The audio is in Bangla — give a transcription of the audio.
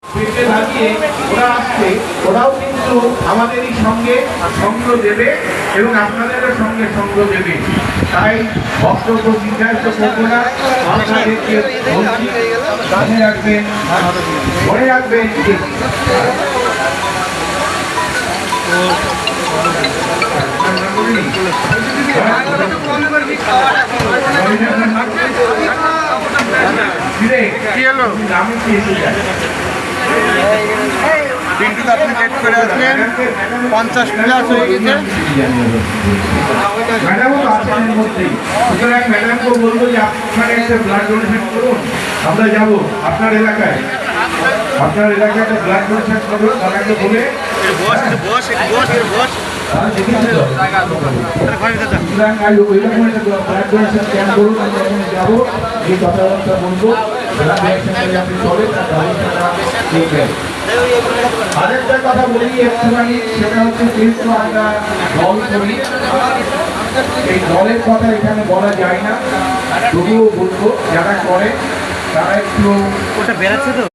পেটে লাগিয়ে ওরা আসছে, ওরাও কিন্তু আমাদেরই সঙ্গে সঙ্গ দেবে এবং আপনাদেরও সঙ্গে সঙ্গ দেবে। তাই বক্তব্য দীর্ঘায়িত করবো না, আপনাদেরকে কাছে রাখবেন, মনে রাখবেন যে পিন্টু আপনি লেট করে আসলেন, 50 প্লাস হয়ে গেছে। ম্যাডামও তো আছেন এর মধ্যেই, সুতরাং ম্যাডামকেও বলবো যে আপনারা একটা ব্লাড ডোনেশন করুন, আমরা যাবো আপনার এলাকায়, আপনার এলাকায় একটা ব্লাড ডোনেশন করুন, তাদেরকে বলে ওইরকম একটা ব্লাড ডোনেশন ক্যাম্প করুন, আমরা ওখানে যাবো, এই কথাবার্তা বলবো, আপনি চলে তার ব্যবস্থাটা দেখবেন। আরেকটা কথা বলি একটুখানি, সেটা হচ্ছে যেহেতু আমরা দল করি, এই দলের কথা এখানে বলা যায় না, তবুও বলবো যারা করে তারা একটু ওটা বেড়াচ্ছে তো।